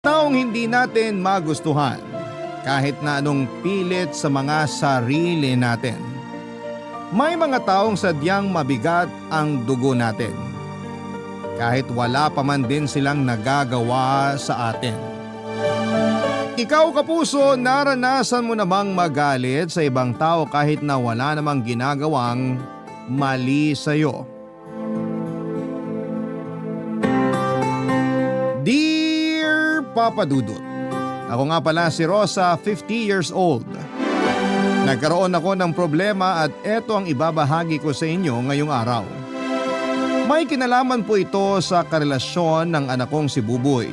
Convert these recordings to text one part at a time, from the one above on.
Taong hindi natin magustuhan kahit na anong pilit sa mga sarili natin. May mga taong sadyang mabigat ang dugo natin kahit wala pa man din silang nagagawa sa atin. Ikaw kapuso, naranasan mo namang magalit sa ibang tao kahit na wala namang ginagawang mali sa'yo. Dear Papa Dudut, ako nga pala si Rosa, 50 years old. Nagkaroon ako ng problema at eto ang ibabahagi ko sa inyo ngayong araw. May kinalaman po ito sa karelasyon ng anak kong si Buboy,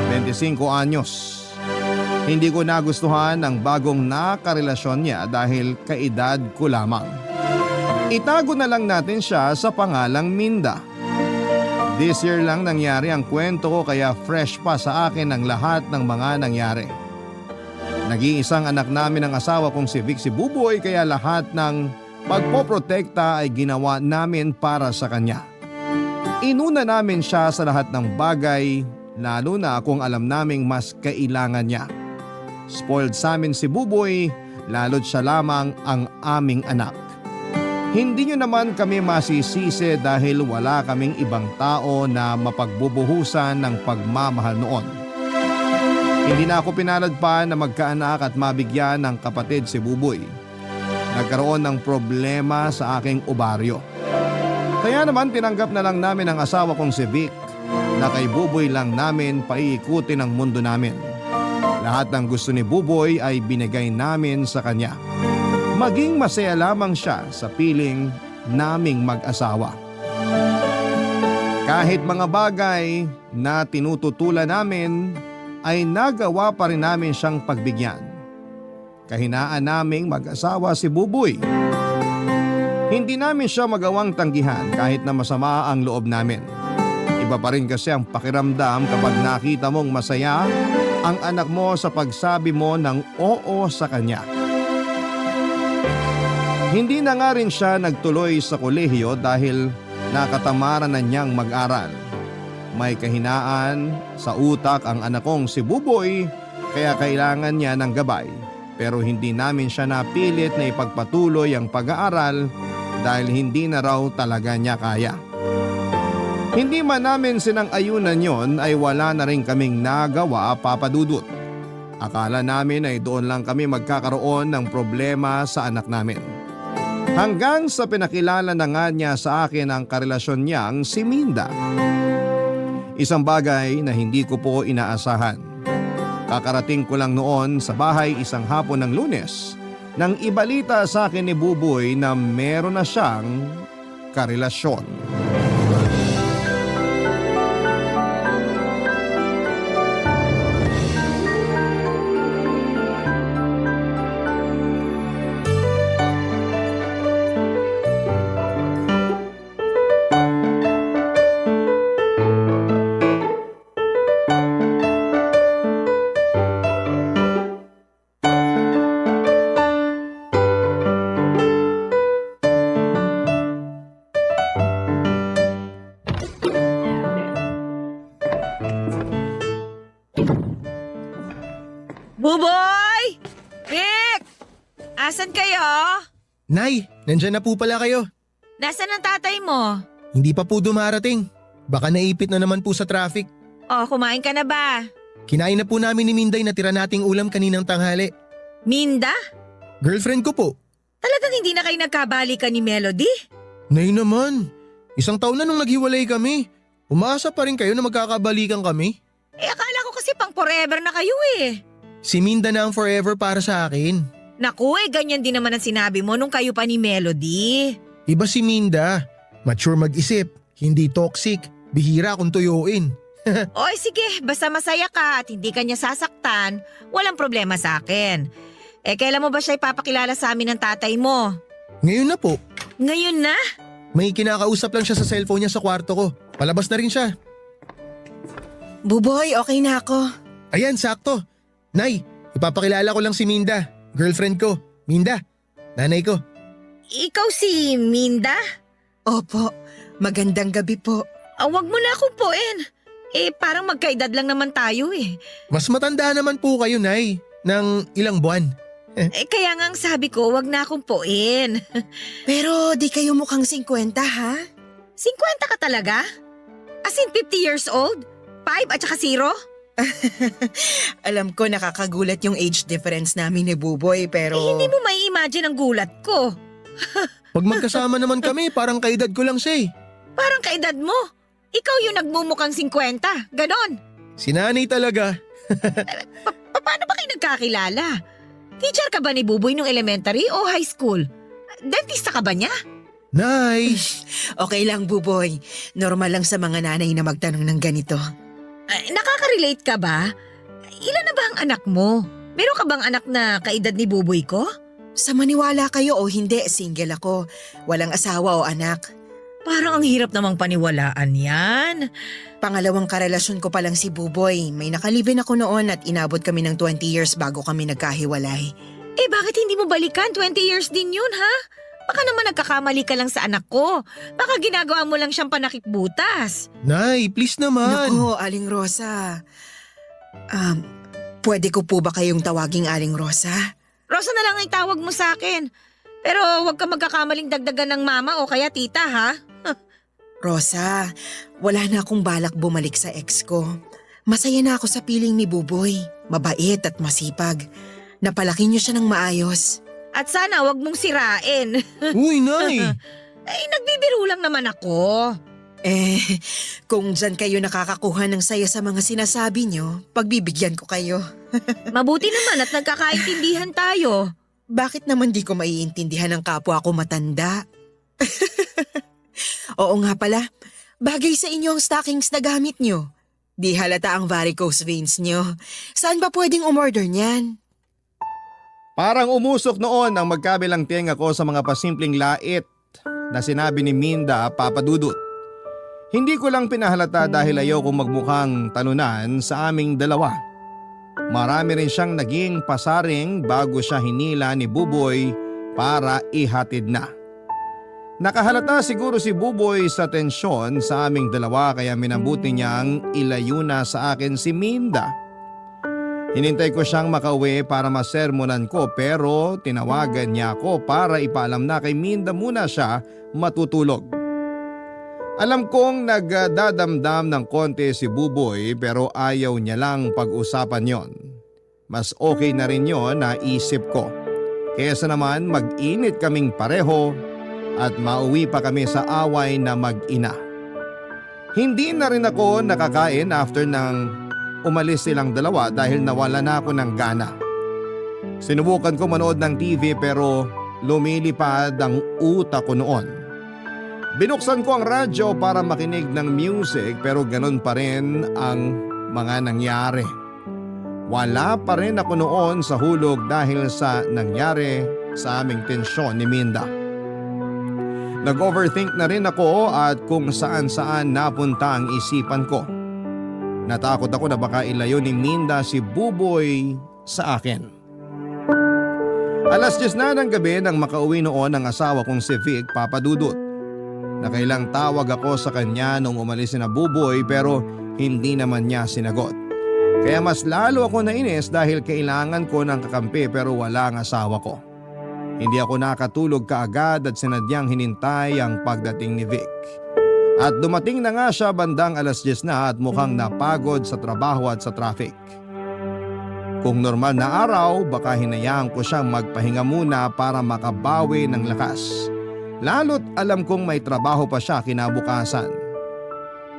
25 anyos. Hindi ko nagustuhan ang bagong nakarelasyon niya dahil kaedad ko lamang. Itago na lang natin siya sa pangalang Minda. This year lang nangyari ang kwento ko kaya fresh pa sa akin ang lahat ng mga nangyari. Nag-iisang anak namin ang asawa kong si Vic si Buboy kaya lahat ng pagpoprotekta ay ginawa namin para sa kanya. Inuna namin siya sa lahat ng bagay, lalo na kung alam naming mas kailangan niya. Spoiled sa amin si Buboy, lalo't siya lamang ang aming anak. Hindi niyo naman kami masisisi dahil wala kaming ibang tao na mapagbubuhusan ng pagmamahal noon. Hindi na ako pinalad pa na magkaanak at mabigyan ng kapatid si Buboy. Nagkaroon ng problema sa aking ovaryo. Kaya naman tinanggap na lang namin ang asawa kong si Vic na kay Buboy lang namin paiikutin ang mundo namin. Lahat ng gusto ni Buboy ay binigay namin sa kanya. Maging masaya lamang siya sa piling naming mag-asawa. Kahit mga bagay na tinututulan namin ay nagawa pa rin namin siyang pagbigyan. Kahinaan naming mag-asawa si Buboy. Hindi namin siya magawang tanggihan kahit na masama ang loob namin. Iba pa rin kasi ang pakiramdam kapag nakita mong masaya ang anak mo sa pagsabi mo ng oo sa kanya. Hindi na nga rin siya nagtuloy sa kolehiyo dahil nakatamaran na niyang mag-aral. May kahinaan sa utak ang anak kong si Buboy kaya kailangan niya ng gabay. Pero hindi namin siya napilit na ipagpatuloy ang pag-aaral dahil hindi na raw talaga niya kaya. Hindi man namin sinang-ayunan yon ay wala na rin kaming nagawa, Papa Dudut. Akala namin ay doon lang kami magkakaroon ng problema sa anak namin. Hanggang sa pinakilala na nga niya sa akin ang karelasyon niyang si Minda. Isang bagay na hindi ko po inaasahan. Kakarating ko lang noon sa bahay isang hapon ng Lunes nang ibalita sa akin ni Buboy na meron na siyang karelasyon. Buboy! Vic! Asan kayo? Nay, nandyan na po pala kayo. Nasaan ang tatay mo? Hindi pa po dumarating. Baka naipit na naman po sa traffic. Oh, kumain ka na ba? Kinain na po namin ni Minday na tira nating ulam kaninang tanghali. Minda? Girlfriend ko po. Talagang hindi na kayo nagkabalikan ni Melody? Nay naman, isang taon na nung naghiwalay kami. Umaasa pa rin kayo na magkakabalikan kami? Akala ko kasi pang forever na kayo eh. Si Minda na ang forever para sa akin. Naku ganyan din naman ang sinabi mo nung kayo pa ni Melody. Iba si Minda. Mature mag-isip, hindi toxic, bihira kung tuyuin. Oy sige, basta masaya ka at hindi ka niya sasaktan, walang problema sa akin. Kailan mo ba siya ipapakilala sa amin ng tatay mo? Ngayon na po. Ngayon na? May kinakausap lang siya sa cellphone niya sa kwarto ko. Palabas na rin siya. Buboy, okay na ako. Ayan, sakto. Nay, ipapakilala ko lang si Minda. Girlfriend ko. Minda, nanay ko. Ikaw si Minda? Opo, magandang gabi po. Wag mo na akong puin. Parang magkaedad lang naman tayo eh. Mas matanda naman po kayo, Nay, ng ilang buwan. Kaya nga ang sabi ko, wag na akong puin. Pero di kayo mukhang 50 ha? 50 ka talaga? As in 50 years old? 5 at saka 0? Alam ko nakakagulat yung age difference namin ni Buboy pero… Hindi mo may imagine ang gulat ko. Pag magkasama naman kami, parang kaedad ko lang siya eh. Parang kaedad mo. Ikaw yung nagmumukhang 50. Ganon. Si Nanay talaga. Paano ba kayo nagkakilala? Teacher ka ba ni Buboy nung elementary o high school? Dentista ka ba niya? Nay! Okay lang Buboy, normal lang sa mga nanay na magtanong ng ganito. Nakaka-relate ka ba? Ilan na ba ang anak mo? Meron ka bang anak na kaedad ni Buboy ko? Sa maniwala kayo o hindi, single ako. Walang asawa o anak. Parang ang hirap namang paniwalaan yan. Pangalawang karelasyon ko pa lang si Buboy. May nakalibin ako noon at inabot kami ng 20 years bago kami nagkahiwalay. Bakit hindi mo balikan? 20 years din yun, ha? Baka naman nagkakamali ka lang sa anak ko. Baka ginagawa mo lang siyang panakikbutas. Nay, please naman. Naku, Aling Rosa. Pwede ko po ba kayong tawaging Aling Rosa? Rosa na lang ang tawag mo sa akin. Pero huwag ka magkakamaling dagdagan ng mama o kaya tita, ha? Rosa, wala na akong balak bumalik sa ex ko. Masaya na ako sa piling ni Buboy. Mabait at masipag. Napalaki niyo siya ng maayos. At sana huwag mong sirain. Uy, Nay! Nagbibiro lang naman ako. Kung dyan kayo nakakakuha ng saya sa mga sinasabi niyo, pagbibigyan ko kayo. Mabuti naman at nagkakaintindihan tayo. Bakit naman di ko maiintindihan ng kapwa ko matanda? Oo nga pala, bagay sa inyo ang stockings na gamit niyo. Di halata ang varicose veins niyo. Saan ba pwedeng umorder niyan? Parang umusok noon ang magkabilang tenga ko sa mga pasimpleng lait na sinabi ni Minda, Papa Dudut. Hindi ko lang pinahalata dahil ayoko magmukhang talunan sa aming dalawa. Marami rin siyang naging pasaring bago siya hinila ni Buboy para ihatid na. Nakahalata siguro si Buboy sa tensyon sa aming dalawa kaya minabuti niyang ilayo na sa akin si Minda. Hinintay ko siyang makauwi para masermonan ko pero tinawagan niya ako para ipaalam na kay Minda muna siya matutulog. Alam kong nagdadamdam ng konti si Buboy pero ayaw niya lang pag-usapan yon. Mas okay na rin yon na isip ko. Kesa naman mag-init kaming pareho at mauwi pa kami sa away na mag-ina. Hindi na rin ako nakakain after nang umalis silang dalawa dahil nawala na ako ng gana. Sinubukan ko manood ng TV pero lumilipad ang utak ko noon. Binuksan ko ang radyo para makinig ng music pero ganun pa rin ang mga nangyari. Wala pa rin ako noon sa hulog dahil sa nangyari sa aming tensyon ni Minda. Nag-overthink na rin ako at kung saan-saan napunta ang isipan ko. Natakot ako na baka ilayo ni Minda si Buboy sa akin. Alas 10 na ng gabi nang makauwi noon ang asawa kong si Vic, Papa Dudut. Nakailang tawag ako sa kanya nung umalis na Buboy pero hindi naman niya sinagot. Kaya mas lalo ako nainis dahil kailangan ko ng kakampi pero wala ang asawa ko. Hindi ako nakatulog kaagad at sinadyang hinintay ang pagdating ni Vic. At dumating na nga siya bandang alas 10 na at mukhang napagod sa trabaho at sa traffic. Kung normal na araw, baka hinayaan ko siyang magpahinga muna para makabawi ng lakas. Lalo't alam kong may trabaho pa siya kinabukasan.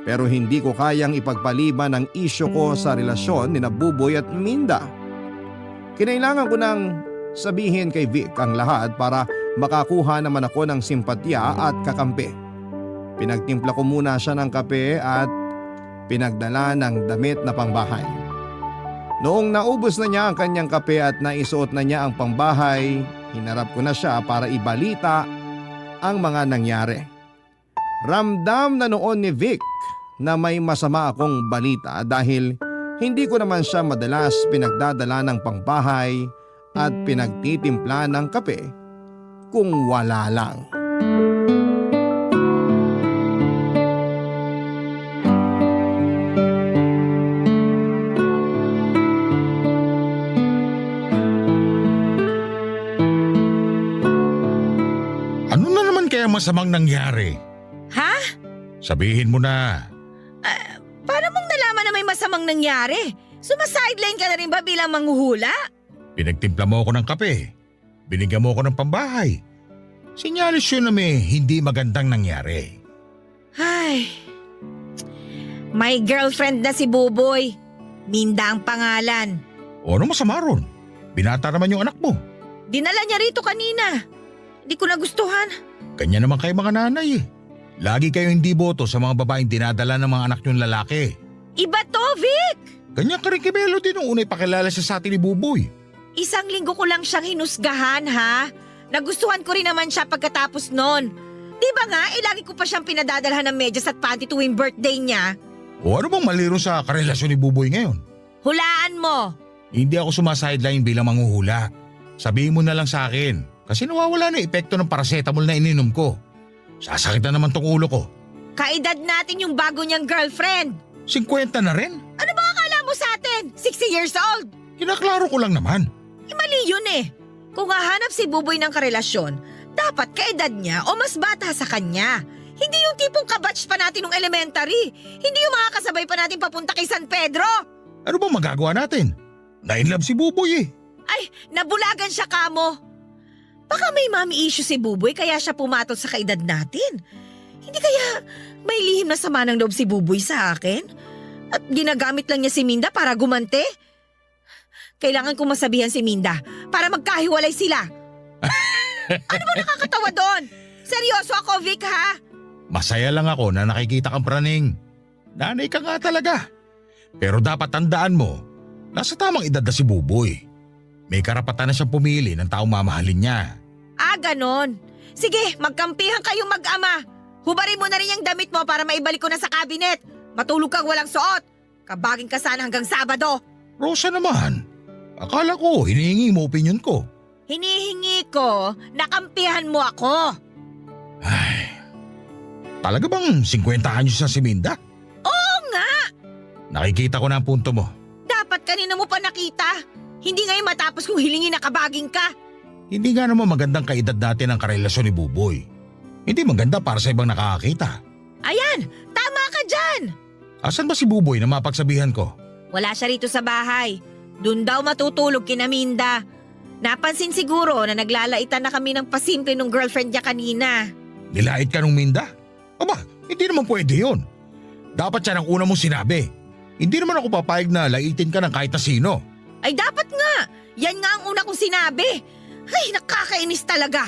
Pero hindi ko kayang ipagpaliban ang isyu ko sa relasyon ni Buboy at Minda. Kinailangan ko nang sabihin kay Vic ang lahat para makakuha naman ako ng simpatya at kakampi. Pinagtimpla ko muna siya ng kape at pinagdala ng damit na pangbahay. Noong naubos na niya ang kanyang kape at naisuot na niya ang pangbahay, hinarap ko na siya para ibalita ang mga nangyari. Ramdam na noon ni Vic na may masama akong balita dahil hindi ko naman siya madalas pinagdadala ng pangbahay at pinagtitimpla ng kape kung wala lang. masamang nangyari? Ha? Sabihin mo na. Paano mong nalaman na may masamang nangyari? Sumasideline ka na rin ba bilang manghuhula? Pinagtimpla mo ako ng kape. Binigyan mo ako ng pambahay. Sinyalis yun na may hindi magandang nangyari. Ay, may girlfriend na si Buboy. Minda ang pangalan. O ano masama ron? Binata naman yung anak mo. Dinala niya rito kanina. Hindi ko nagustuhan. Kanya naman kayo mga nanay eh. Lagi kayo hindi boto sa mga babaeng dinadala ng mga anak niyong lalaki. Iba to, Vic! Ganyan ka rin kay Melo din nung unay pakilala siya sa atin ni Buboy. Isang linggo ko lang siyang hinusgahan, ha? Nagustuhan ko rin naman siya pagkatapos nun. Di ba nga, lagi ko pa siyang pinadadalhan ng medyas at panty tuwing birthday niya. O ano bang maliro sa karelasyon ni Buboy ngayon? Hulaan mo! Hindi ako sumasideline bilang manghuhula. Sabihin mo na lang sa akin kasi nawawala na epekto ng paracetamol na ininom ko. Sasakit na naman tong ulo ko. Kaedad natin yung bago niyang girlfriend. 50 na rin? Ano ba akala mo sa atin? 60 years old? Kinaklaro ko lang naman. Mali yun eh. Kung hahanap si Buboy ng karelasyon, dapat kaedad niya o mas bata sa kanya. Hindi yung tipong kabatch pa natin ng elementary. Hindi yung mga kasabay pa natin papunta kay San Pedro. Ano bang magagawa natin? Na-inlove si Buboy eh. Ay, nabulagan siya kamo. Baka may mommy issue si Buboy kaya siya pumatol sa kaedad natin. Hindi kaya may lihim na sama ng loob si Buboy sa akin? At ginagamit lang niya si Minda para gumante? Kailangan kong masabihan si Minda para magkahiwalay sila. Ano ba nakakatawa doon? Seryoso ako, Vic, ha? Masaya lang ako na nakikita kang praning. Nanay ka nga talaga. Pero dapat tandaan mo, nasa tamang edad na si Buboy. May karapatan na siyang pumili ng taong mamahalin niya. Ah, ganon. Sige, magkampihan kayong mag-ama. Hubarin mo na rin yung damit mo para maibalik ko na sa cabinet. Matulog kang walang suot. Kabagin ka sana hanggang Sabado. Rosa naman, akala ko hinihingi mo opinion ko. Hinihingi ko, nakampihan mo ako. Ay, talaga bang 50 anyos na si Minda? Oo nga! Nakikita ko na ang punto mo. Dapat kanina mo pa nakita. Hindi ngayon matapos kung hilingin na kabaging ka. Hindi nga naman magandang kaedad natin ang karelasyon ni Buboy. Hindi maganda para sa ibang nakakakita. Ayan, tama ka dyan. Asan ba si Buboy na mapagsabihan ko? Wala siya rito sa bahay. Doon daw matutulog kina Minda. Napansin siguro na naglalaitan na kami ng pasimple ng girlfriend niya kanina. Nilait ka nung Minda? Aba, hindi naman pwede yun. Dapat yan ang una mong sinabi. Hindi naman ako papayag na laitin ka ng kahit na sino. Ay dapat nga. Yan nga ang una kong sinabi. Ay, nakakainis talaga.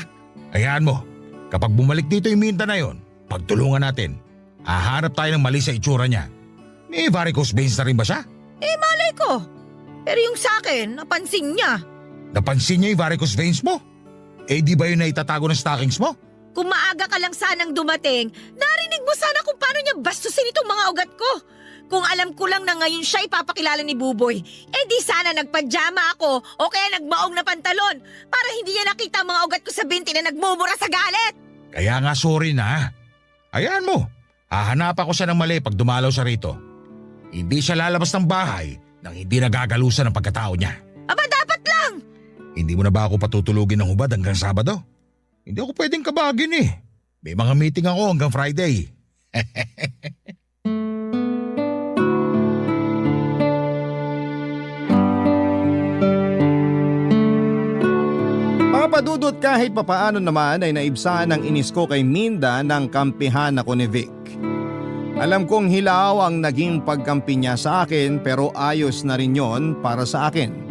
Hayaan mo, kapag bumalik dito yung Minda na yon, pagtulungan natin. Hahanap tayo ng mali sa itsura niya. May varicose veins na rin ba siya? Malay ko. Pero yung sa akin, napansin niya. Napansin niya yung varicose veins mo? Eh di ba yun na itatago ng stockings mo? Kung maaga ka lang sanang dumating, narinig mo sana kung paano niya bastusin itong mga ugat ko. Kung alam ko lang na ngayon siya ipapakilala ni Buboy, di sana nagpajama ako o kaya nagmaong na pantalon para hindi niya nakita ang mga ugat ko sa binti na nagmumura sa galit. Kaya nga sorry na. Hayaan mo, hahanapan ko siya ng mali pag dumalaw siya rito. Hindi siya lalabas ng bahay nang hindi nagagalusan ng pagkatao niya. Aba dapat lang! Hindi mo na ba ako patutulugin ng hubad hanggang Sabado? Hindi ako pwedeng kabagin eh. May mga meeting ako hanggang Friday. Papadudot kahit papaano naman ay naibsaan ang inis ko kay Minda ng kampihan ako ni Vic. Alam kong hilaw ang naging pagkampi niya sa akin pero ayos na rin yon para sa akin.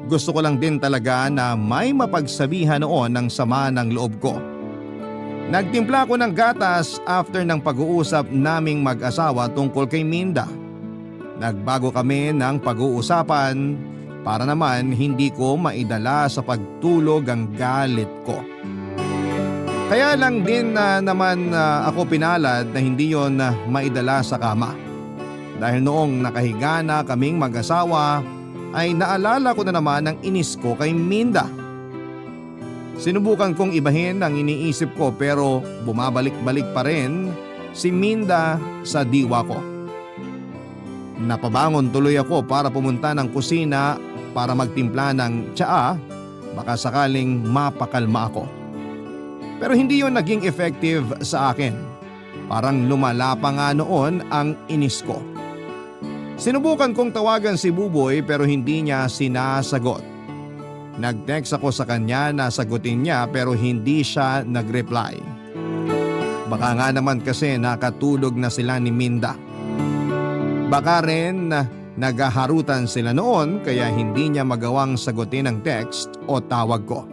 Gusto ko lang din talaga na may mapagsabihan noon ng sama ng loob ko. Nagtimpla ko ng gatas after ng pag-uusap naming mag-asawa tungkol kay Minda. Nagbago kami ng pag-uusapan para naman hindi ko maidala sa pagtulog ang galit ko. Kaya lang din naman ako pinalad na hindi yon maidala sa kama. Dahil noong nakahiga na kaming mag-asawa ay naalala ko na naman ang inis ko kay Minda. Sinubukan kong ibahin ang iniisip ko pero bumabalik-balik pa rin si Minda sa diwa ko. Napabangon tuloy ako para pumunta ng kusina para magtimpla ng tsaa, baka sakaling mapakalma ako. Pero hindi yun naging effective sa akin. Parang lumala pa nga noon ang inis ko. Sinubukan kong tawagan si Buboy pero hindi niya sinasagot. Nag-text ako sa kanya na sagutin niya pero hindi siya nag-reply. Baka nga naman kasi nakatulog na sila ni Minda. Baka rin naghaharutan sila noon kaya hindi niya magawang sagutin ang text o tawag ko.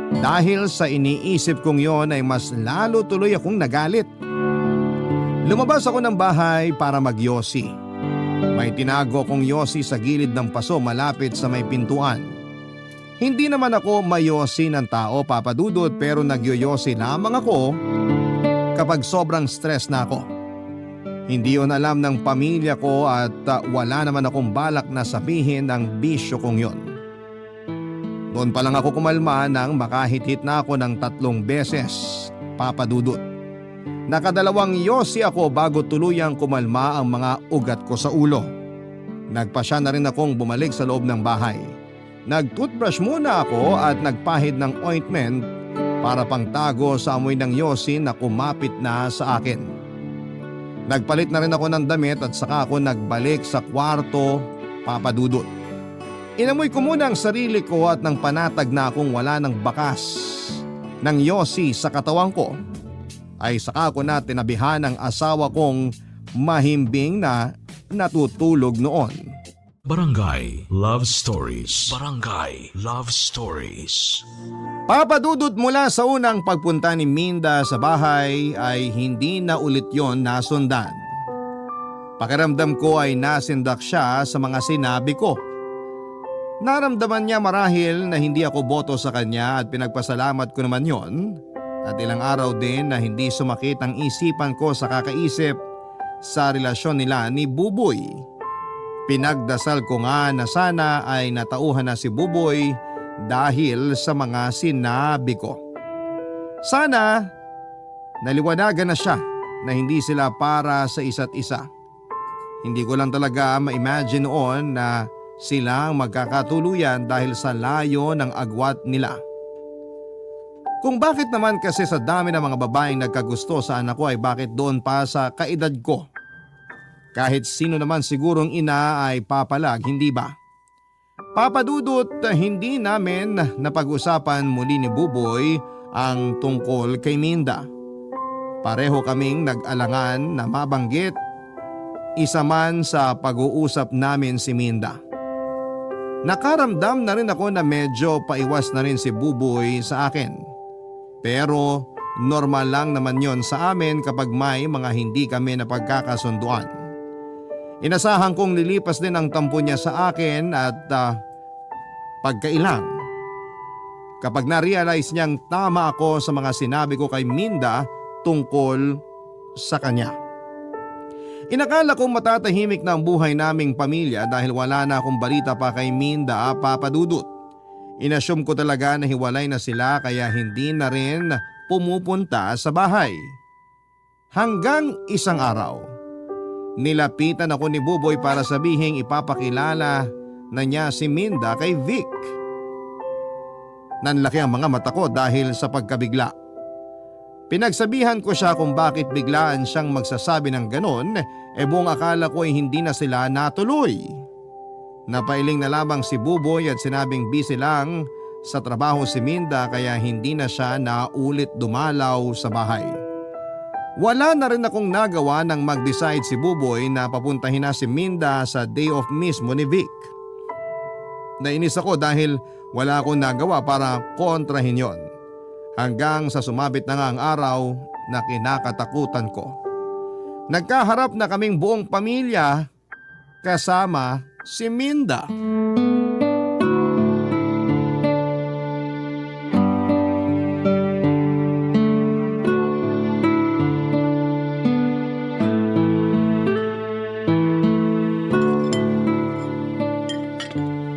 Dahil sa iniisip kong yon ay mas lalo tuloy akong nagalit. Lumabas ako ng bahay para magyosi. May tinago kong yosi sa gilid ng paso malapit sa may pintuan. Hindi naman ako mayosi ng tao, Papa Dudut, pero nagyoyosi lamang ako kapag sobrang stress na ako. Hindi yun alam ng pamilya ko at wala naman akong balak na sabihin ang bisyo kong yon. Doon pa lang ako kumalma nang makahit-hit na ako ng 3 beses, Papa Dudut. Nakadalawang yosi ako bago tuluyang kumalma ang mga ugat ko sa ulo. Nagpasya na rin akong bumalik sa loob ng bahay. Nag-toothbrush muna ako at nagpahid ng ointment para pangtago sa amoy ng yosi na kumapit na sa akin. Nagpalit na rin ako ng damit at saka ako nagbalik sa kwarto, Papa Dudut. Inamoy ko muna ang sarili ko at nang panatag na akong wala ng bakas ng yosi sa katawan ko, ay saka ko na tinabihan ang asawa kong mahimbing na natutulog noon. Barangay Love Stories. Barangay Love Stories. Papa Dudut, mula sa unang pagpunta ni Minda sa bahay ay hindi na ulit yon nasundan. Pakiramdam ko ay nasindak siya sa mga sinabi ko. Naramdaman niya marahil na hindi ako boto sa kanya at pinagpasalamat ko naman yon. At ilang araw din na hindi sumakit ang isipan ko sa kakaisip sa relasyon nila ni Buboy. Pinagdasal ko nga na sana ay natauhan na si Buboy dahil sa mga sinabi ko. Sana naliwanagan na siya na hindi sila para sa isa't isa. Hindi ko lang talaga ma-imagine noon na silang magkakatuluyan dahil sa layo ng agwat nila. Kung bakit naman kasi sa dami ng mga babaeng nagkagusto sa anak ko ay bakit doon pa sa kaedad ko? Kahit sino naman sigurong ina ay papalag, hindi ba? Papa Dudut, hindi namin napag-usapan muli ni Buboy ang tungkol kay Minda. Pareho kaming nag-alangan na mabanggit isa man sa pag-uusap namin si Minda. Nakaramdam na rin ako na medyo paiwas na rin si Buboy sa akin. Pero normal lang naman yon sa amin kapag may mga hindi kami napagkakasunduan. Inasahan kong lilipas din ang tampo niya sa akin at pagkailang. Kapag na-realize niyang tama ako sa mga sinabi ko kay Minda tungkol sa kanya. Inakala kong matatahimik na ang buhay naming pamilya dahil wala na akong balita pa kay Minda, Papa Dudut. Inassume ko talaga na hiwalay na sila kaya hindi na rin pumupunta sa bahay. Hanggang isang araw, nilapitan ako ni Buboy para sabihing ipapakilala na niya si Minda kay Vic. Nanlaki ang mga mata ko dahil sa pagkabigla. Pinagsabihan ko siya kung bakit biglaan siyang magsasabi ng ganon, buong akala ko ay hindi na sila natuloy. Napailing na lamang si Buboy at sinabing busy lang sa trabaho si Minda kaya hindi na siya naulit dumalaw sa bahay. Wala na rin akong nagawa nang mag-decide si Buboy na papuntahin na si Minda sa day off mismo ni Vic. Nainis ako dahil wala akong nagawa para kontrahin yon. Hanggang sa sumabit na nga ang araw na kinakatakutan ko. Nagkaharap na kaming buong pamilya kasama si Minda.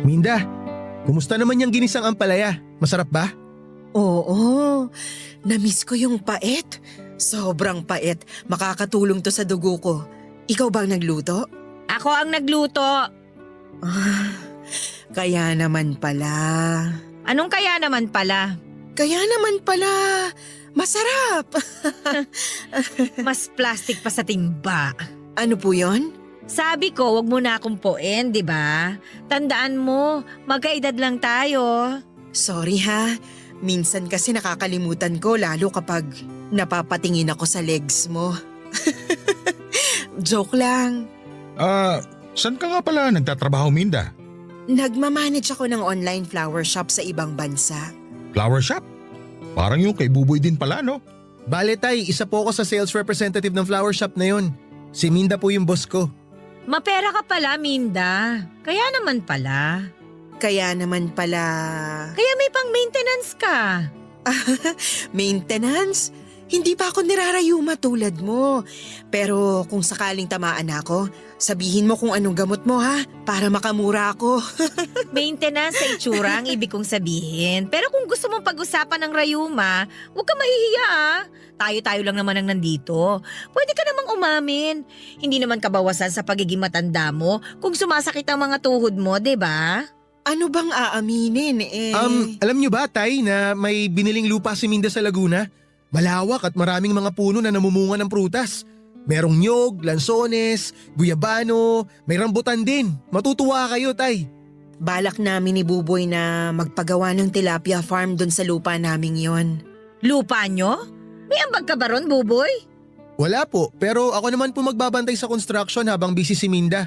Minda, kumusta naman yung ginisang ampalaya? Masarap ba? Oo, namiss ko yung pait. Sobrang pait. Makakatulong to sa dugo ko. Ikaw ba ang nagluto? Ako ang nagluto. Ah, kaya naman pala. Anong kaya naman pala? Kaya naman pala. Masarap! Mas plastic pa sa timba. Ano po yon? Sabi ko, wag mo na akong puin, di ba? Tandaan mo, magkaedad lang tayo. Sorry ha. Minsan kasi nakakalimutan ko lalo kapag napapatingin ako sa legs mo. Joke lang. Saan ka nga pala nagtatrabaho, Minda? Nagmamanage ako ng online flower shop sa ibang bansa. Flower shop? Parang yung kay Buboy din pala, no? Bale tay, isa po ako sa sales representative ng flower shop na yun. Si Minda po yung boss ko. Mapera ka pala, Minda. Kaya naman pala. Kaya naman pala… Kaya may pang-maintenance ka. Maintenance? Hindi pa ako nirarayuma tulad mo. Pero kung sakaling tamaan ako, sabihin mo kung anong gamot mo ha, para makamura ako. Maintenance sa itsura ang ibig kong sabihin. Pero kung gusto mong pag-usapan ng rayuma, huwag ka mahihiya ah. Tayo-tayo lang naman ang nandito. Pwede ka namang umamin. Hindi naman kabawasan sa pagiging matanda mo kung sumasakit ang mga tuhod mo, 'di ba? Ano bang aaminin eh? Alam nyo ba tay na may biniling lupa si Minda sa Laguna? Malawak at maraming mga puno na namumunga ng prutas. Merong nyog, lansones, guyabano, may rambutan din. Matutuwa kayo tay. Balak namin ni Buboy na magpagawa ng tilapia farm doon sa lupa naming yon. Lupa nyo? May ambag ka ba ron, Buboy? Wala po, pero ako naman po magbabantay sa construction habang busy si Minda.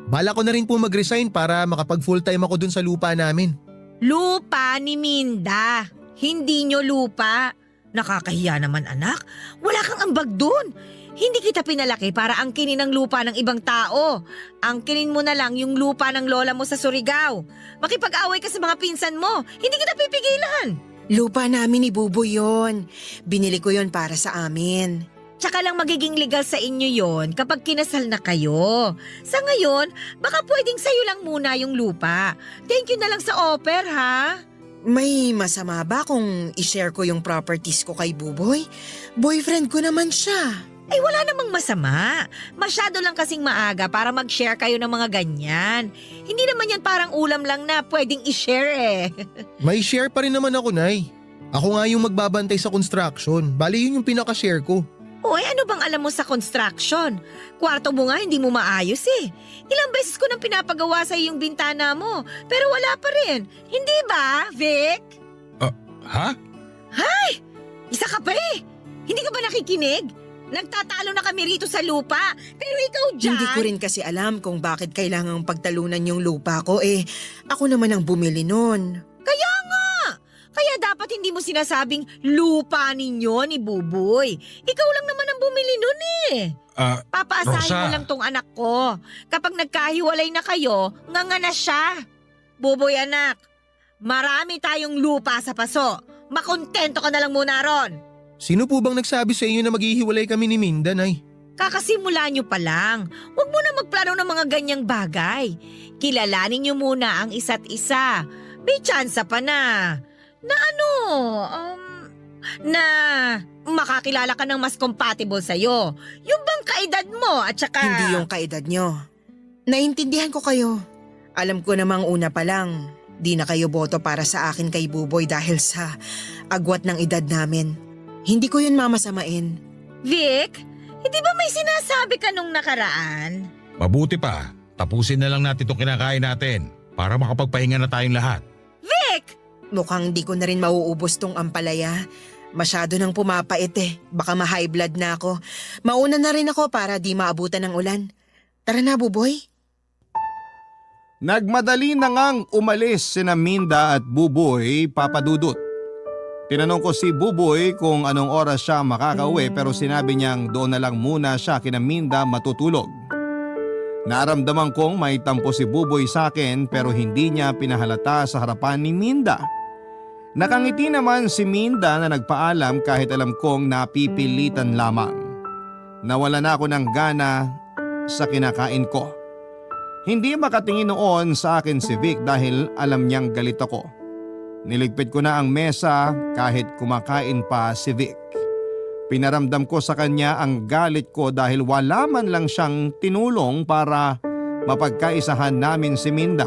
Bala ko na rin po mag-resign para makapag full time ako dun sa lupa namin. Lupa ni Minda. Hindi nyo lupa. Nakakahiya naman anak. Wala kang ambag dun. Hindi kita pinalaki para angkinin ang lupa ng ibang tao. Angkinin mo na lang yung lupa ng lola mo sa Surigao. Makipag-away ka sa mga pinsan mo. Hindi kita pipigilan. Lupa namin ni Buboy yon. Binili ko yon para sa amin. Tsaka lang magiging legal sa inyo yon kapag kinasal na kayo. Sa ngayon, baka pwedeng sa'yo lang muna yung lupa. Thank you na lang sa offer ha. May masama ba kung i-share ko yung properties ko kay Buboy? Boyfriend ko naman siya. Ay wala namang masama. Masyado lang kasing maaga para mag-share kayo ng mga ganyan. Hindi naman yan parang ulam lang na pwedeng i-share eh. May share pa rin naman ako, Nay. Ako nga yung magbabantay sa construction. Bali yun yung pinaka-share ko. Oy, ano bang alam mo sa construction? Kwarto mo nga hindi mo maayos eh. Ilang beses ko nang pinapagawa sa yung bintana mo, pero wala pa rin. Hindi ba, Vic? Ha? Isa ka pa eh. Hindi ka ba nakikinig? Nagtatalo na kami rito sa lupa, pero ikaw dyan… Hindi ko rin kasi alam kung bakit kailangang pagtalunan yung lupa ko eh. Ako naman ang bumili nun. Kaya nga! Kaya dapat hindi mo sinasabing lupa ninyo ni Buboy. Ikaw lang naman ang bumili nun eh. Papaasahin Rosa. mo lang tong anak ko. Kapag nagkahiwalay na kayo, nganga na siya. Buboy anak, marami tayong lupa sa paso. Makontento ka na lang muna ron. Sino po bang nagsabi sa inyo na maghihiwalay kami ni Minda, Nay? Kakasimula nyo pa lang. Huwag mo na magplano ng mga ganyang bagay. Kilalanin nyo muna ang isa't isa. May tsansa pa na na makakilala ka ng mas compatible sa'yo. Yung bang kaedad mo at saka… Hindi yung kaedad nyo. Naintindihan ko kayo. Alam ko namang una pa lang, di na kayo boto para sa akin kay Buboy dahil sa agwat ng edad namin. Hindi ko yun mamasamain. Vic, hindi ba may sinasabi ka nung nakaraan? Mabuti pa, tapusin na lang natin itong kinakain natin para makapagpahinga na tayong lahat. Vic! Mukhang di ko na rin mauubos tong ampalaya. Masyado nang pumapait eh. Baka ma-high blood na ako. Mauna na rin ako para di maabutan ng ulan. Tara na, Buboy. Nagmadali na ngang umalis sina Minda at Buboy, Papa Dudut. Tinanong ko si Buboy kung anong oras siya makakauwi pero sinabi niyang doon na lang muna siya kina Minda matutulog. Naramdaman kong may tampo si Buboy sa akin pero hindi niya pinahalata sa harapan ni Minda. Nakangiti naman si Minda na nagpaalam kahit alam kong napipilitan lamang. Nawala na ako ng gana sa kinakain ko. Hindi makatingin noon sa akin si Vic dahil alam niyang galit ako. Niligpit ko na ang mesa kahit kumakain pa si Vic. Pinaramdam ko sa kanya ang galit ko dahil wala man lang siyang tinulong para mapagkaisahan namin si Minda.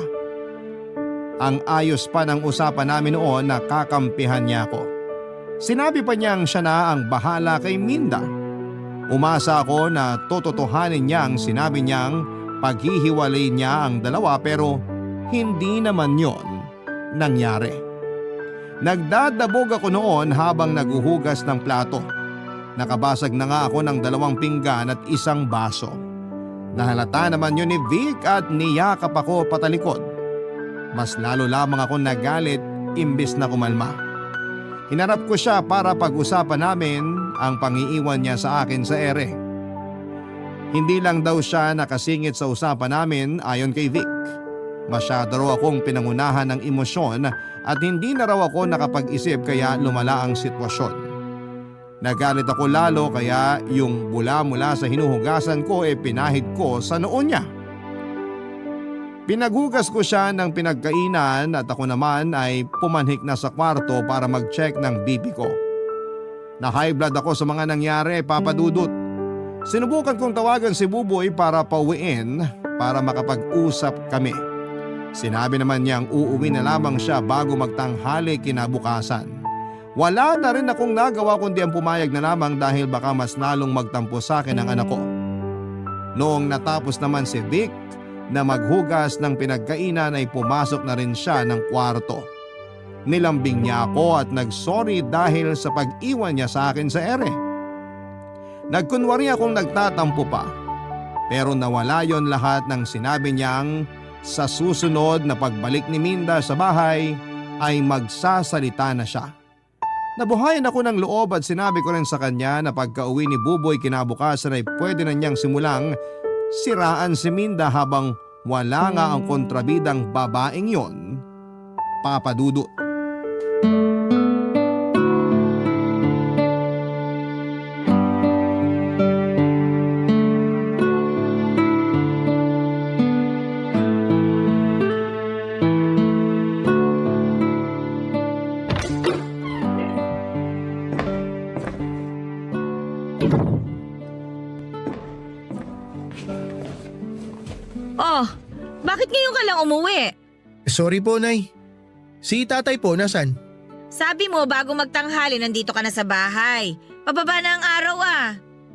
Ang ayos pa ng usapan namin noon na kakampihan niya ako. Sinabi pa niyang siya na ang bahala kay Minda. Umasa ako na tototohanin niyang sinabi niyang paghihiwalay niya ang dalawa pero hindi naman yon nangyari. Nagdadabog ako noon habang naguhugas ng plato. Nakabasag na nga ako ng 2 pinggan at 1 baso. Nahalata naman yun ni Vic at niyakap ako patalikod. Mas lalo lamang ako nagalit imbis na kumalma. Hinarap ko siya para pag-usapan namin ang pangiiwan niya sa akin sa ere. Hindi lang daw siya nakasingit sa usapan namin ayon kay Vic. Masyado raw akong pinangunahan ng emosyon at hindi na raw ako nakapag-isip kaya lumala ang sitwasyon. Nagalit ako lalo kaya yung bula mula sa hinuhugasan ko pinahid ko sa noo niya. Pinaghugas ko siya ng pinagkainan at ako naman ay pumanhik na sa kwarto para mag-check ng BP ko. Na-high blood ako sa mga nangyari, Papa Dudut. Sinubukan kong tawagan si Buboy para pauwiin para makapag-usap kami. Sinabi naman niyang uuwi na lamang siya bago magtanghali kinabukasan. Wala na rin akong nagawa kundi ang pumayag na lamang dahil baka mas lalong magtampo sa akin ang anak ko. Noong natapos naman si Vic na maghugas ng pinagkainan ay pumasok na rin siya ng kwarto. Nilambing niya ako at nagsorry dahil sa pag-iwan niya sa akin sa ere. Nagkunwari akong nagtatampo pa. Pero nawala yon lahat ng sinabi niyang sa susunod na pagbalik ni Minda sa bahay ay magsasalita na siya. Nabuhayan ako ng loob at sinabi ko rin sa kanya na pagka-uwi ni Buboy kinabukasan ay pwede na niyang simulang siraan si Minda habang wala nga ang kontrabidang babaeng yon, Papa Dudut. Oh, bakit ngayon ka lang umuwi? Sorry po, Nay. Si tatay po, nasan? Sabi mo bago magtanghali nandito ka na sa bahay. Pababa na ang araw ah.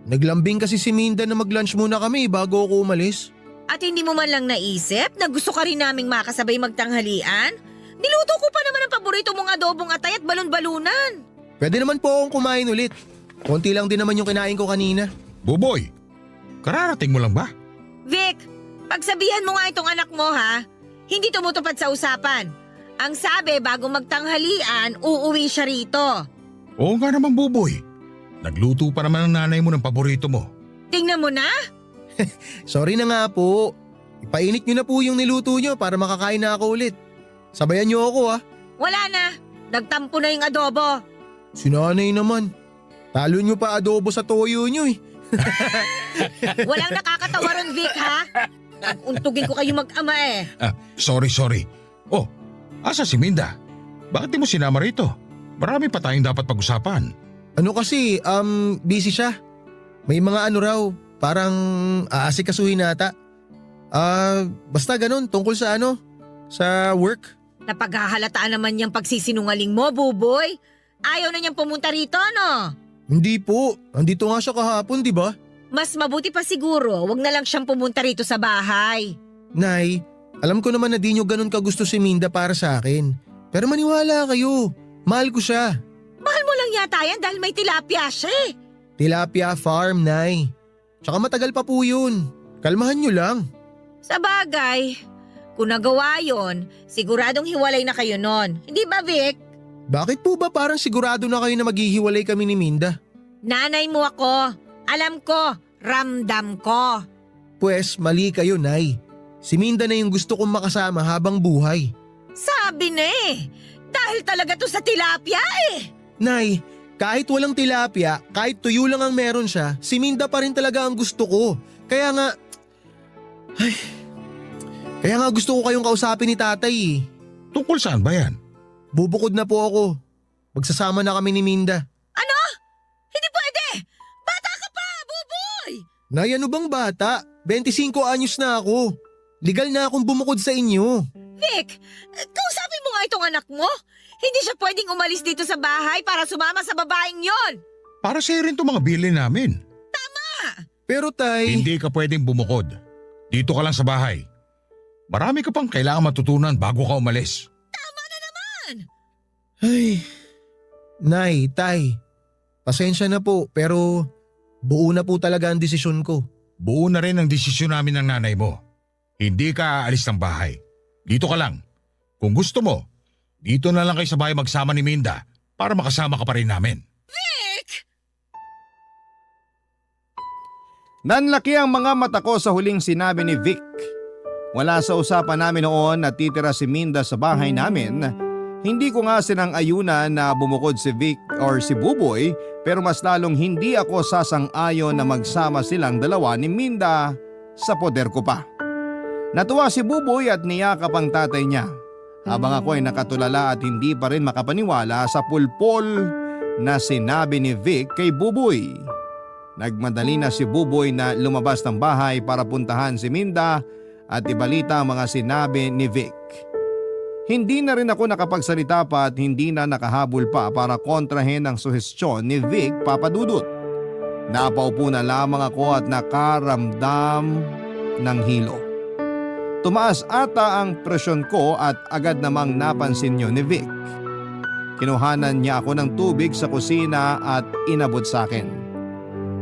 Naglambing kasi si Minda na mag-lunch muna kami bago ako umalis. At hindi mo man lang naisip na gusto ka rin naming makasabay magtanghalian? Niluto ko pa naman ang paborito mong adobong atay at balon-balunan. Pwede naman po akong kumain ulit. Konti lang din naman yung kinain ko kanina. Buboy, kararating mo lang ba? Vic, pagsabihan mo nga itong anak mo ha. Hindi tumutupad sa usapan. Ang sabi bago magtanghalian, uuwi siya rito. Oo nga naman, Buboy. Nagluto pa naman ang nanay mo ng paborito mo. Tingnan mo na. Sorry na nga po. Ipainit nyo na po yung niluto nyo para makakain na ako ulit. Sabayan nyo ako ha. Wala na. Nagtampo na yung adobo. Si nanay naman. Talo nyo pa adobo sa toyo nyo eh. Walang nakakatawa ron, Vic ha. Untugin ko kayo mag-ama eh. Sorry. Oh, asa si Minda? Bakit di mo sinama rito? Marami pa tayong dapat pag-usapan. Ano kasi, busy siya. May mga ano raw, parang aasikasuhin nata. Basta ganun, tungkol sa sa work. Napaghahalataan naman niyang pagsisinungaling mo, Buboy. Ayaw na niyang pumunta rito, no? Hindi po, andito nga siya kahapon, di ba? Mas mabuti pa siguro, wag na lang siyang pumunta rito sa bahay. Nay, alam ko naman na di nyo ganun kagusto si Minda para sa akin. Pero maniwala kayo, mahal ko siya. Mahal mo lang yata yan dahil may tilapia siya eh. Tilapia farm, Nay. Tsaka matagal pa po yun. Kalmahan nyo lang. Sa bagay, kung nagawa yon, siguradong hiwalay na kayo nun. Hindi ba, Vic? Bakit po ba parang sigurado na kayo na maghihiwalay kami ni Minda? Nanay mo ako. Alam ko, ramdam ko. Pwes, mali kayo, Nay. Si Minda na yung gusto kong makasama habang buhay. Sabi na eh. Dahil talaga to sa tilapia eh. Nay, kahit walang tilapia, kahit tuyo lang ang meron siya, si Minda pa rin talaga ang gusto ko. Kaya nga gusto ko kayong kausapin ni tatay eh. Tungkol saan ba yan? Bubukod na po ako. Magsasama na kami ni Minda. Ano? Hindi pwede! Bata ka pa, Buboy! Nay, ano bang bata? 25 anyos na ako. Legal na akong bumukod sa inyo. Vic, kausapin mo nga itong anak mo. Hindi siya pwedeng umalis dito sa bahay para sumama sa babaeng yon. Para sa'yo rin itong mga bilin namin. Pero tay… Hindi ka pwedeng bumukod. Dito ka lang sa bahay. Marami ka pang kailangan matutunan bago ka umalis. Ay… Nay, tay. Pasensya na po pero buo na po talaga ang desisyon ko. Buo na rin ang desisyon namin ng nanay mo. Hindi ka aalis ng bahay. Dito ka lang. Kung gusto mo, dito na lang kayo sa bahay magsama ni Minda para makasama ka pa rin namin. Nanlaki ang mga mata ko sa huling sinabi ni Vic. Wala sa usapan namin noon na titira si Minda sa bahay namin. Hindi ko nga sinang-ayunan na bumukod si Vic or si Buboy, pero mas lalong hindi ako sasang-ayon na magsama silang dalawa ni Minda sa poder ko pa. Natuwa si Buboy at niyakap ang tatay niya, habang ako ay nakatulala at hindi pa rin makapaniwala sa pulpol na sinabi ni Vic kay Buboy. Nagmadali na si Buboy na lumabas ng bahay para puntahan si Minda at ibalita ang mga sinabi ni Vic. Hindi na rin ako nakapagsalita pa at hindi na nakahabol pa para kontrahin ang suhestyon ni Vic Papadudut. Napaupo na lamang ako at nakaramdam ng hilo. Tumaas ata ang presyon ko at agad namang napansin niyo ni Vic. Kinuhanan niya ako ng tubig sa kusina at inabot sa akin.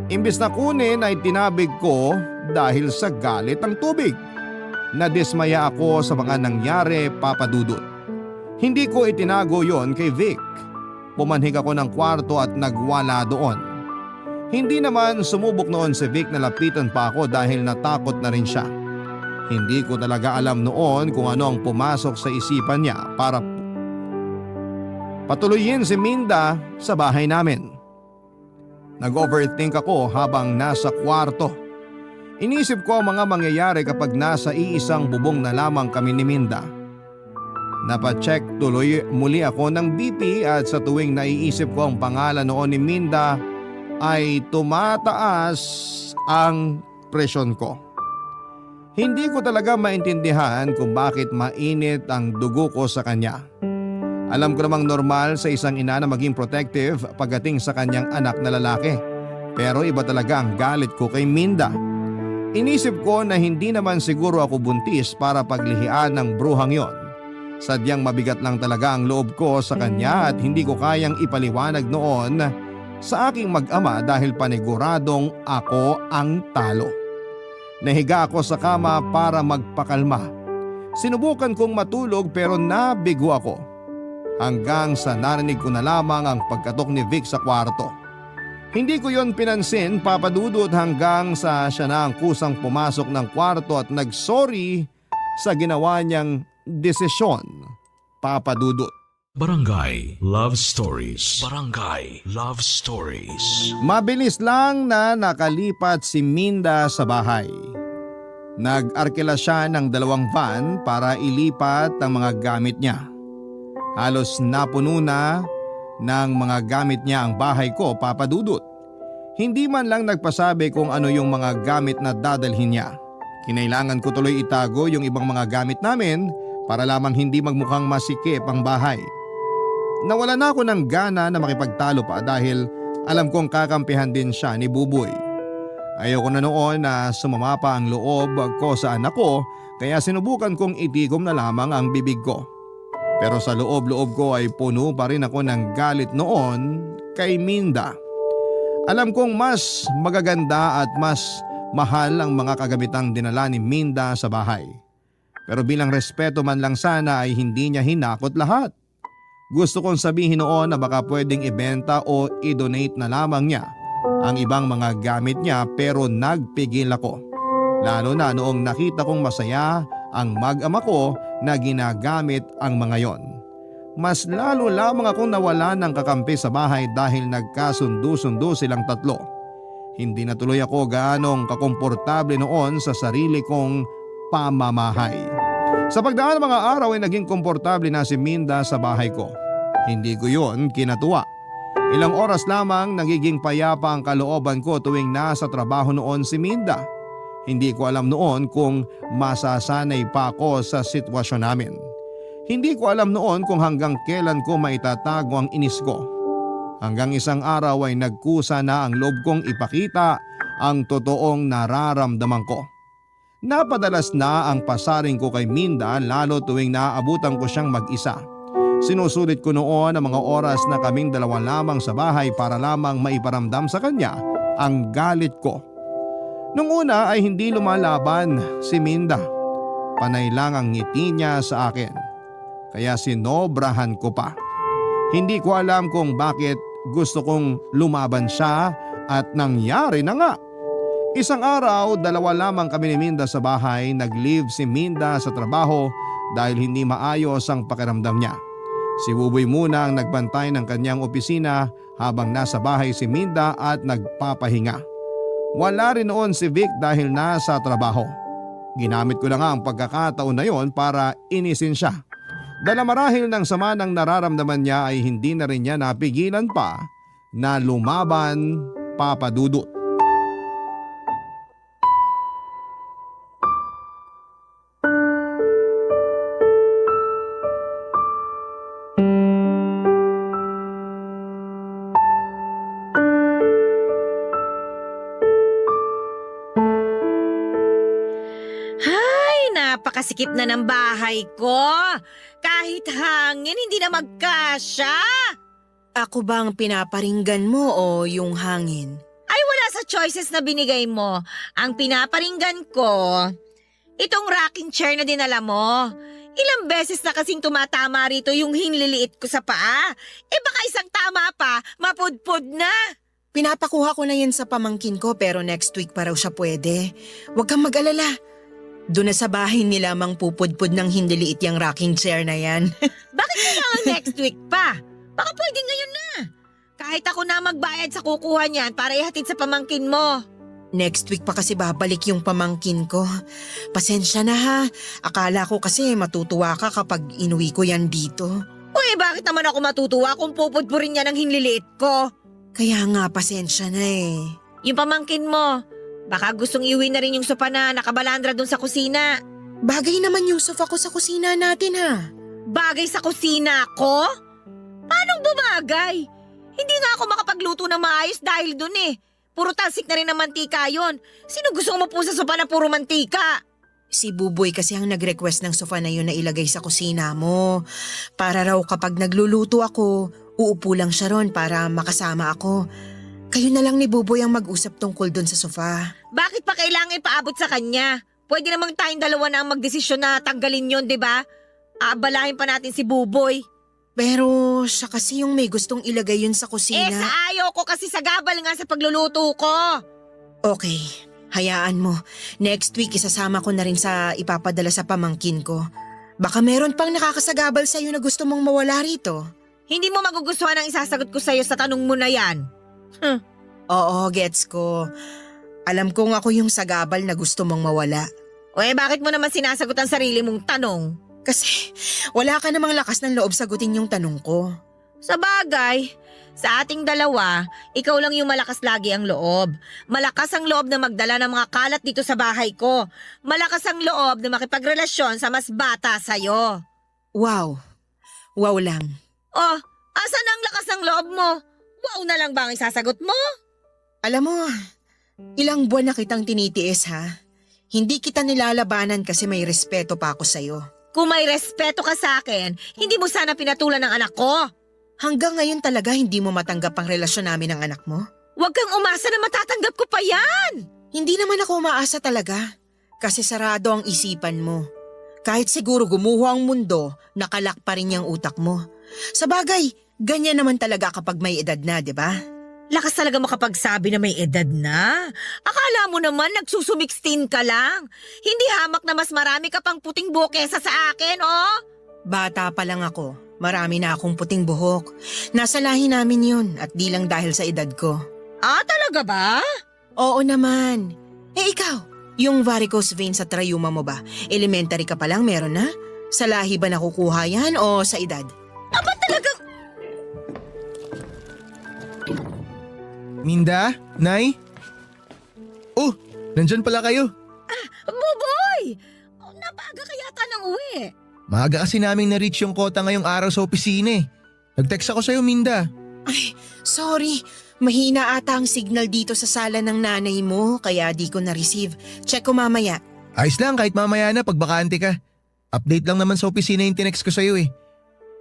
Imbis na kunin ay tinabig ko dahil sa galit ng tubig. Nadismaya ako sa mga nangyari, Papadudut. Hindi ko itinago yon kay Vic. Pumanhig ako ng kwarto at nagwala doon. Hindi naman sumubok noon si Vic na lapitan pa ako dahil natakot na rin siya. Hindi ko talaga alam noon kung ano ang pumasok sa isipan niya para patuloyin si Minda sa bahay namin. Nag-overthink ako habang nasa kwarto. Inisip ko ang mga mangyayari kapag nasa iisang bubong na lamang kami ni Minda. Napacheck tuloy muli ako ng BP at sa tuwing naiisip ko ang pangalan noon ni Minda ay tumataas ang presyon ko. Hindi ko talaga maintindihan kung bakit mainit ang dugo ko sa kanya. Alam ko namang normal sa isang ina na maging protective pagdating sa kanyang anak na lalaki. Pero iba talaga ang galit ko kay Minda. Inisip ko na hindi naman siguro ako buntis para paglihian ng bruhang yon. Sadyang mabigat lang talaga ang loob ko sa kanya at hindi ko kayang ipaliwanag noon sa aking mag-ama dahil paniguradong ako ang talo. Nahiga ako sa kama para magpakalma. Sinubukan kong matulog pero nabigo ako. Hanggang sa narinig ko na lamang ang pagkatok ni Vic sa kwarto. Hindi ko yon pinansin, Papadudut, hanggang sa siya na ang kusang pumasok ng kwarto at nagsorry sa ginawa niyang desisyon, Papadudut. Barangay Love Stories. Barangay Love Stories. Mabilis lang na nakalipat si Minda sa bahay. Nag-arkila siya ng 2 van para ilipat ang mga gamit niya. Halos napuno na ng mga gamit niya ang bahay ko, Papadudut. Hindi man lang nagpasabi kung ano yung mga gamit na dadalhin niya. Kinailangan ko tuloy itago yung ibang mga gamit namin para lamang hindi magmukhang masikip ang bahay. Nawala na ako ng gana na makipagtalo pa dahil alam kong kakampihan din siya ni Buboy. Ayoko na noon na sumama pa ang loob ko sa anak ko kaya sinubukan kong itigom na lamang ang bibig ko. Pero sa loob-loob ko ay puno pa rin ako ng galit noon kay Minda. Alam kong mas magaganda at mas mahal ang mga kagamitang dinala ni Minda sa bahay. Pero bilang respeto man lang sana ay hindi niya hinakot lahat. Gusto kong sabihin noon na baka pwedeng ibenta o i-donate na lamang niya ang ibang mga gamit niya pero nagpigil ako. Lalo na noong nakita kong masaya ang mag-ama ko na ginagamit ang mga yon. Mas lalo lamang akong nawala ng kakampi sa bahay dahil nagkasundo-sundo silang tatlo. Hindi na tuloy ako gaanong kakomportable noon sa sarili kong pamamahay. Sa pagdaan ng mga araw ay naging komportable na si Minda sa bahay ko. Hindi ko yon kinatuwa. Ilang oras lamang nagiging payapa ang kalooban ko tuwing nasa trabaho noon si Minda. Hindi ko alam noon kung masasanay pa ako sa sitwasyon namin. Hindi ko alam noon kung hanggang kailan ko maitatago ang inis ko. Hanggang isang araw ay nagkusa na ang loob kong ipakita ang totoong nararamdaman ko. Napadalas na ang pasaring ko kay Minda lalo tuwing naaabutan ko siyang mag-isa. Sinusulit ko noon ang mga oras na kaming dalawa lamang sa bahay para lamang maiparamdam sa kanya ang galit ko. Nung una ay hindi lumalaban si Minda. Panay lang ang ngiti niya sa akin. Kaya sinobrahan ko pa. Hindi ko alam kung bakit gusto kong lumaban siya at nangyari na nga. Isang araw, dalawa lamang kami ni Minda sa bahay. Nag-leave si Minda sa trabaho dahil hindi maayos ang pakiramdam niya. Si Buboy muna ang nagbantay ng kanyang opisina habang nasa bahay si Minda at nagpapahinga. Wala rin noon si Vic dahil nasa trabaho. Ginamit ko na nga ang pagkakataon na yon para inisin siya. Dala marahil ng sama ng nararamdaman niya ay hindi na rin niya napigilan pa na lumaban, Papa Dudut. Napakasikip na ng bahay ko. Kahit hangin, hindi na magkasya. Ako bang pinaparinggan mo o yung hangin? Ay, wala sa choices na binigay mo. Ang pinaparinggan ko, itong rocking chair na dinala mo. Ilang beses na kasing tumatama rito yung hinliliit ko sa paa. Baka isang tama pa, mapudpud na. Pinapakuha ko na yan sa pamangkin ko pero next week pa raw siya pwede. Huwag kang mag-alala. Doon na sa bahay nila mang pupudpud ng hindi liit yung rocking chair na yan. Bakit kailangan next week pa? Baka pwede ngayon na. Kahit ako na magbayad sa kukuha niyan para ihatid sa pamangkin mo. Next week pa kasi babalik yung pamangkin ko. Pasensya na ha. Akala ko kasi matutuwa ka kapag inuwi ko yan dito. Bakit naman ako matutuwa kung pupudpurin niya ng hinliliit ko? Kaya nga pasensya na eh. Yung pamangkin mo, baka gustong iuwi na rin yung sopa na nakabalandra dun sa kusina. Bagay naman yung sofa ko sa kusina natin ha. Bagay sa kusina ko? Paanong bumagay? Hindi nga ako makapagluto na maayos dahil dun eh. Puro talsik na rin ng mantika yon. Sino gusto mo po sa sopa na puro mantika? Si Buboy kasi ang nag-request ng sofa na yun na ilagay sa kusina mo. Para raw kapag nagluluto ako, uupo lang siya ron para makasama ako. Kayo na lang ni Buboy ang mag-usap tungkol dun sa sofa. Bakit pa kailangan ipaabot sa kanya? Pwede namang tayong dalawa na ang magdesisyon na tanggalin yon, di ba? Aabalahin pa natin si Buboy. Pero siya kasi yung may gustong ilagay yun sa kusina. Sa ayaw ko kasi sagabal nga sa pagluluto ko. Okay, hayaan mo. Next week isasama ko na rin sa ipapadala sa pamangkin ko. Baka meron pang nakakasagabal sa'yo na gusto mong mawala rito. Hindi mo magugustuhan ang isasagot ko sa'yo sa tanong mo na yan. Oo, gets ko. Alam kong ako yung sagabal na gusto mong mawala. Bakit mo naman sinasagot ang sarili mong tanong? Kasi wala ka namang lakas ng loob sagutin yung tanong ko. Sa bagay, sa ating dalawa, ikaw lang yung malakas lagi ang loob. Malakas ang loob na magdala ng mga kalat dito sa bahay ko. Malakas ang loob na makipagrelasyon sa mas bata sa'yo. Wow. Wow lang. Asan ang lakas ng loob mo? Wow na lang ba ang isasagot mo? Alam mo, ilang buwan na kitang tinitiis ha. Hindi kita nilalabanan kasi may respeto pa ako sa'yo. Kung may respeto ka sa akin, hindi mo sana pinatulan ng anak ko. Hanggang ngayon talaga hindi mo matanggap ang relasyon namin ng anak mo? Huwag kang umasa na matatanggap ko pa yan. Hindi naman ako umaasa talaga. Kasi sarado ang isipan mo. Kahit siguro gumuho ang mundo, nakalak pa rin yung utak mo. Sa bagay, ganyan naman talaga kapag may edad na, di ba? Lakas talaga makapagsabi na may edad na. Akala mo naman nagsusumixtin ka lang. Hindi hamak na mas marami ka pang puting buhok kesa sa akin, oh. Bata pa lang ako. Marami na akong puting buhok. Nasa lahi namin yun at di lang dahil sa edad ko. Talaga ba? Oo naman. Ikaw, yung varicose vein sa trayuma mo ba? Elementary ka pa lang meron na? Sa lahi ba nakukuha yan o sa edad? Aba talagang... Minda? Nay? Oh, nandyan pala kayo. Buboy! Napaaga ka yata ng uwi. Maaga kasi naming na-reach yung kota ngayong araw sa opisina eh. Nag-text ako sa'yo, Minda. Ay, sorry. Mahina ata ang signal dito sa sala ng nanay mo kaya di ko na-receive. Check ko mamaya. Ayos lang kahit mamaya na pag bakante ka. Update lang naman sa opisina yung tinext ko sa'yo eh.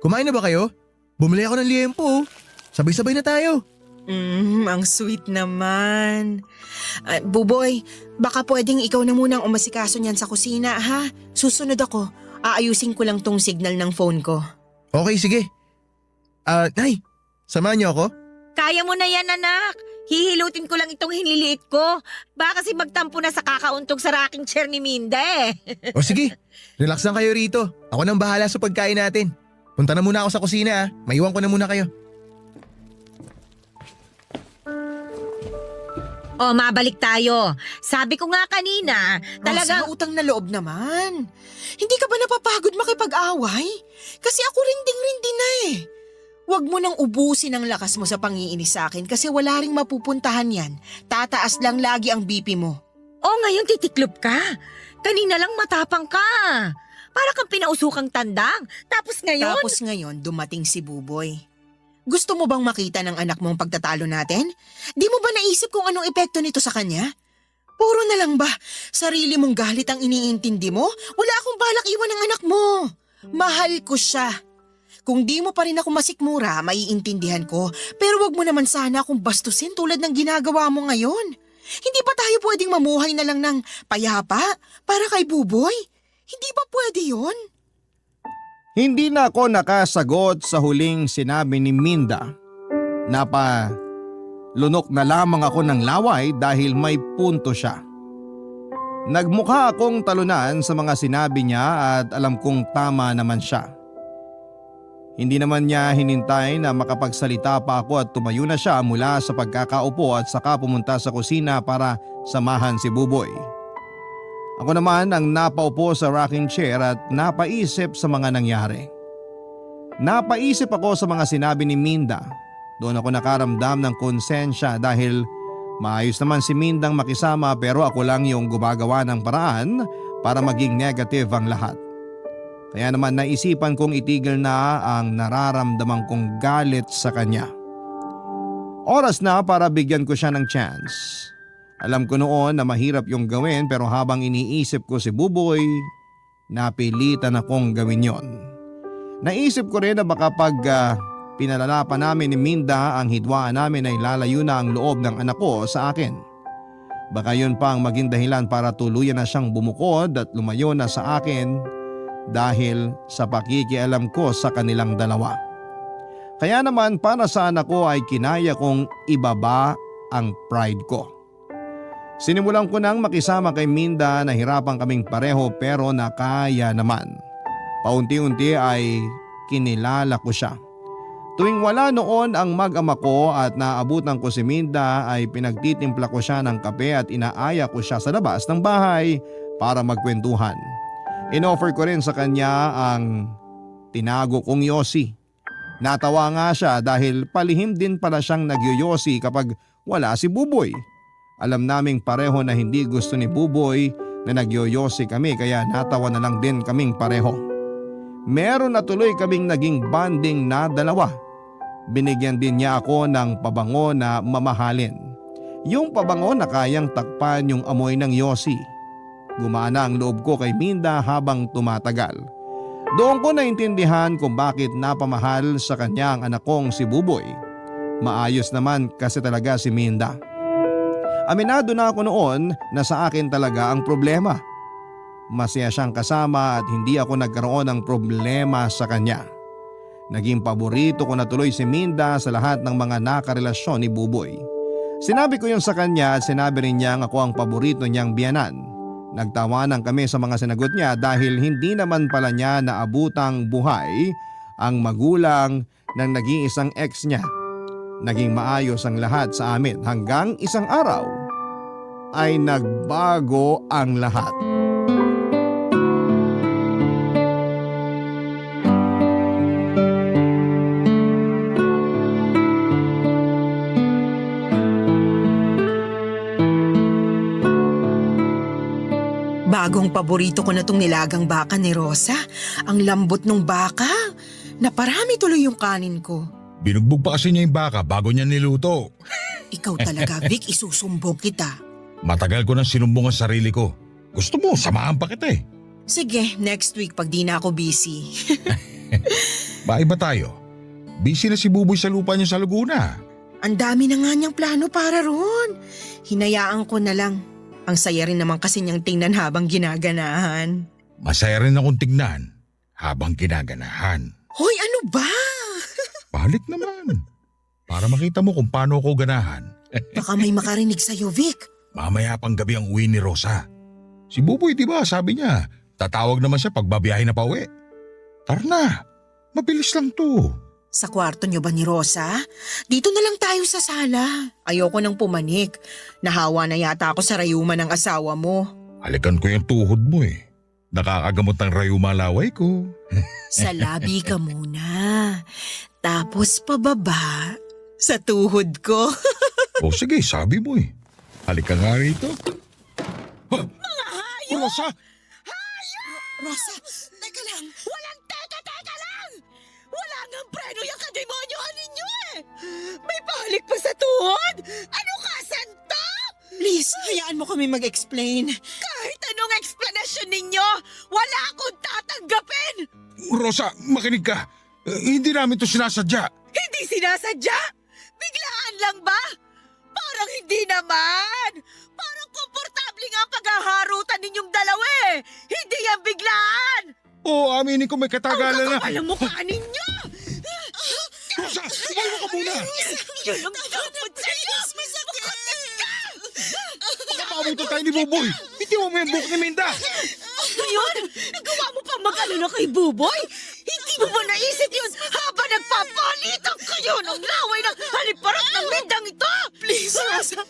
Kumain na ba kayo? Bumili ako ng liempo oh. Sabay-sabay na tayo. Ang sweet naman. Buboy, baka pwedeng ikaw na munang umasikaso niyan sa kusina ha? Susunod ako. Aayusin ko lang tong signal ng phone ko. Okay, sige. Nay, samahan niyo ako? Kaya mo na yan, anak. Hihilutin ko lang itong hinliliit ko. Baka kasi magtampo na sa kakauntog sa rocking chair ni Minda eh. O sige, relax lang kayo rito. Ako nang bahala sa pagkain natin. Punta na muna ako sa kusina ah. Maiwan ko na muna kayo. O, mabalik tayo. Sabi ko nga kanina, Talaga? talagang... Utang na loob naman. Hindi ka ba napapagod makipag-away? Kasi ako rinding-rindi na eh. Huwag mo nang ubusin ang lakas mo sa pangiinis sa akin kasi wala ring mapupuntahan yan. Tataas lang lagi ang BP mo. O, ngayon titiklop ka. Kanina lang matapang ka. Para kang pinausukang tandang. Tapos ngayon... Dumating si Buboy. Gusto mo bang makita ng anak mo ang pagtatalo natin? Di mo ba naisip kung anong epekto nito sa kanya? Puro na lang ba? Sarili mong galit ang iniintindi mo? Wala akong balak iwan ng anak mo. Mahal ko siya. Kung di mo pa rin ako masikmura, maiintindihan ko. Pero wag mo naman sana akong bastusin tulad ng ginagawa mo ngayon. Hindi ba tayo pwedeng mamuhay na lang ng payapa para kay Buboy? Hindi ba pwede yun? Hindi na ako nakasagot sa huling sinabi ni Minda. Lunok na lamang ako ng laway dahil may punto siya. Nagmukha akong talunan sa mga sinabi niya at alam kong tama naman siya. Hindi naman niya hinintay na makapagsalita pa ako at tumayo na siya mula sa pagkakaupo at saka pumunta sa kusina para samahan si Buboy. Ako naman ang napaupo sa rocking chair at napaisip sa mga nangyari. Napaisip ako sa mga sinabi ni Minda. Doon ako nakaramdam ng konsensya dahil maayos naman si Mindang makisama pero ako lang yung gumagawa ng paraan para maging negative ang lahat. Kaya naman naisipan kong itigil na ang nararamdaman kong galit sa kanya. Oras na para bigyan ko siya ng chance. Alam ko noon na mahirap yung gawin pero habang iniisip ko si Buboy, napilitan akong gawin yon. Naisip ko rin na baka pag pinalala pa namin ni Minda ang hidwaan namin ay lalayo na ang loob ng anak ko sa akin. Baka yun pa ang maging dahilan para tuluyan na siyang bumukod at lumayo na sa akin dahil sa pakikialam ko sa kanilang dalawa. Kaya naman para sa anak ko ay kinaya kong ibaba ang pride ko. Sinimulan ko nang makisama kay Minda, nahirapan kaming pareho pero nakaya naman. Paunti-unti ay kinilala ko siya. Tuwing wala noon ang mag-ama ko at naabutan ko si Minda ay pinagtitimpla ko siya ng kape at inaaya ko siya sa labas ng bahay para magkwentuhan. Inoffer ko rin sa kanya ang tinago kong yosi. Natawa nga siya dahil palihim din pala siyang nagyoyosi kapag wala si Buboy. Alam naming pareho na hindi gusto ni Buboy na nagyoyosi kami kaya natawa na lang din kaming pareho. Meron na tuloy kaming naging bonding na dalawa. Binigyan din niya ako ng pabango na mamahalin. Yung pabango na kayang takpan yung amoy ng yosi. Gumana ang loob ko kay Minda habang tumatagal. Doon ko naintindihan kung bakit napamahal sa kanya ang anak kong si Buboy. Maayos naman kasi talaga si Minda. Aminado na ako noon na sa akin talaga ang problema. Masaya siyang kasama at hindi ako nagkaroon ng problema sa kanya. Naging paborito ko na tuloy si Minda sa lahat ng mga nakarelasyon ni Buboy. Sinabi ko yun sa kanya at sinabi rin niyang ako ang paborito niyang biyanan. Nagtawanan kami sa mga sinagot niya dahil hindi naman pala niya naabutang buhay ang magulang ng nag-iisang ex niya. Naging maayos ang lahat sa amin hanggang isang araw ay nagbago ang lahat. Bagong paborito ko na tong nilagang baka ni Rosa. Ang lambot ng baka. Naparami tuloy yung kanin ko. Binugbog pa kasi niya yung baka bago niya niluto. Ikaw talaga, Vic, isusumbong kita. Matagal ko nang sinumbong ang sarili ko. Gusto mo, samahan pa kita eh. Sige, next week pag di na ako busy. Maiba tayo. Busy na si Buboy sa lupa niya sa Laguna. Ang dami na nga niyang plano para ron. Hinayaan ko na lang. Ang saya rin naman kasi niyang tingnan habang ginaganahan. Masaya rin akong tignan habang ginaganahan. Hoy, ano ba? Balik naman. Para makita mo kung paano ako ganahan. Baka may makarinig sa'yo, Vic. Mamaya pang gabi ang uwi ni Rosa. Si Buboy, di ba, sabi niya, tatawag naman siya pag babiyahe na pauwi. Tara na, mabilis lang to. Sa kwarto niyo ba ni Rosa? Dito na lang tayo sa sala. Ayoko nang pumanik. Nahawa na yata ako sa rayuma ng asawa mo. Halikan ko yung tuhod mo eh. Nakakagamot ng rayuma laway ko. Sa labi ka muna. Tapos pababa sa tuhod ko. O sige, sabi mo eh. Halika nga rito. Mga hayop! Rosa! Rosa, teka lang. Walang teka lang! Wala ngang preno yung kademonyohan ninyo eh! May balik pa sa tuhod! Ano ka, santo? Please, hayaan mo kami mag-explain. Kahit anong explanation ninyo, wala akong tatanggapin! Rosa, makinig ka. Hindi namin to sinasadya. Hindi sinasadya? Biglaan lang ba? Parang hindi naman! Parang komportable nga ang paghaharutan ninyong dalawa eh! Hindi yan biglaan! Oo, aminin ko may Ang katagalan na. kakapal ang mukha ninyo! Rosa, umayo ka muna. Yun ang dapat sa'yo! Pagkapabuto tayo ni Buboy. Hindi mo may buhok ni Minda. Ngayon, nagawa mo pa mag-alala kay Buboy? Hindi mo ba naisip yun habang nagpapalitan kayo ng laway ng haliparat ng mindang ito? Please, Rosa.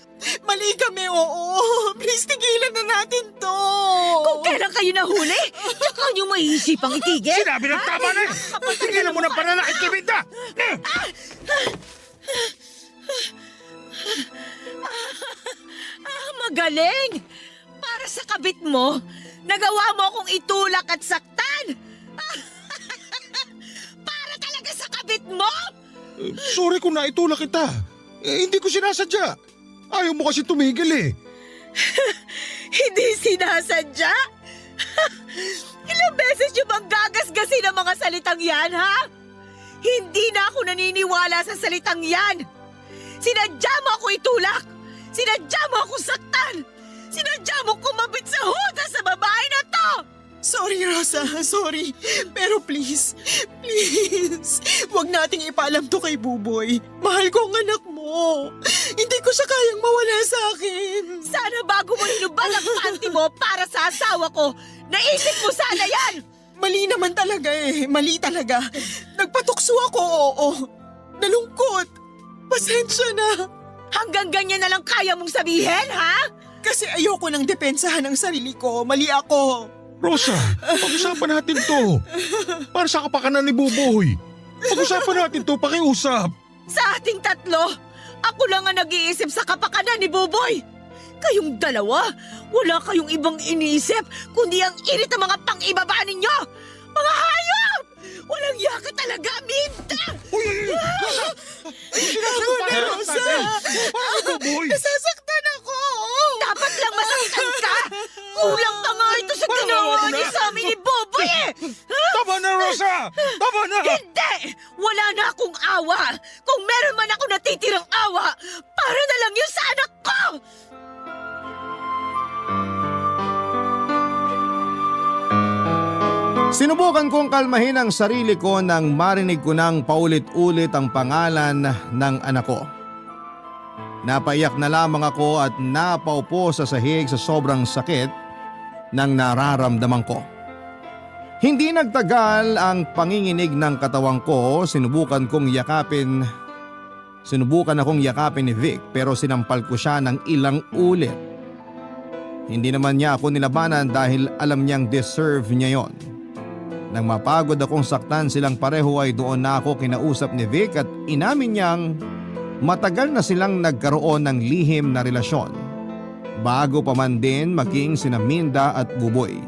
Mali kami, oo. Please, tigilan na natin to. Kung kailan kayo nahuli, tsaka nyo maiisipang itigil. Sinabi ng tama na eh. Tigilan mo ng pananakit kay Minda. Magaling! Para sa kabit mo, nagawa mo akong itulak at saktan! Para talaga sa kabit mo! Sorry kung naitulak kita. Hindi ko sinasadya. Ayaw mo kasi tumigil eh. Hindi sinasadya? Ilang beses nyo bang gagasgasin ang mga salitang yan, ha? Hindi na ako naniniwala sa salitang yan! Sinadya mo ako itulak! Sinadya mo ako saktan! Sinadya mo kumabit sa huda sa babae na to! Sorry, Rosa. Sorry. Pero please, huwag nating ipaalam to kay Buboy. Mahal ko ang anak mo. Hindi ko siya kayang mawala sa akin. Sana bago mo hinubad ang panty mo para sa asawa ko, naisip mo sana yan! Mali naman talaga eh. Mali talaga. Nagpatukso ako, oo. Nalungkot. Pasensya na. Hanggang ganyan na lang kaya mong sabihin, ha? Kasi ayoko nang depensahan ang sarili ko. Mali ako. Rosa, pag-usapan natin to. Para sa kapakanan ni Buboy. Pag-usapan natin to, pakiusap. Sa ating tatlo, ako lang ang nag-iisip sa kapakanan ni Buboy. Kayong dalawa, wala kayong ibang iniisip kundi ang init ng mga pang-ibaba ninyo. Mga hayop! Walang yaka talaga, Minda! Uy! Rosa! Ako na, Rosa. Paano, Buboy? Nasasaktan ako. Dapat lang masaktan ka! Kulang pa nga ito sa ginawa niyo sa amin ni Buboy eh! Tama na, Rosa! Tama na! Hindi! Wala na akong awa! Kung meron man ako natitirang awa, para na lang yun sa anak ko! Sinubukan kong kalmahin ang sarili ko nang marinig ko nang paulit-ulit ang pangalan ng anak ko. Napaiyak na lamang ako at napaupo sa sahig sa sobrang sakit ng nararamdaman ko. Hindi nagtagal ang panginginig ng katawan ko, sinubukan akong yakapin ni Vic pero sinampal ko siya ng ilang ulit. Hindi naman niya ako nilabanan dahil alam niyang deserve niya yon. Nang mapagod akong saktan silang pareho ay doon na ako kinausap ni Vic at inamin niyang matagal na silang nagkaroon ng lihim na relasyon. bago pa man din maging sina Minda at Buboy.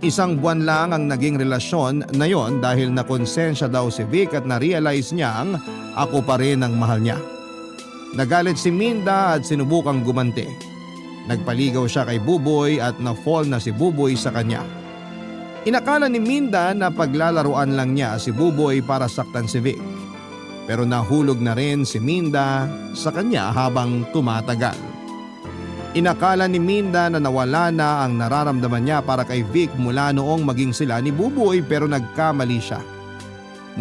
Isang buwan lang ang naging relasyon na yon dahil nakonsensya daw si Vic at na-realize niyang ako pa rin ang mahal niya. Nagalit si Minda at sinubukang gumanti. Nagpaligaw siya kay Buboy at na-fall na si Buboy sa kanya. Inakala ni Minda na paglalaruan lang niya si Buboy para saktan si Vic. Pero nahulog na rin si Minda sa kanya habang tumatagal. Inakala ni Minda na nawala na ang nararamdaman niya para kay Vic mula noong maging sila ni Buboy pero nagkamali siya.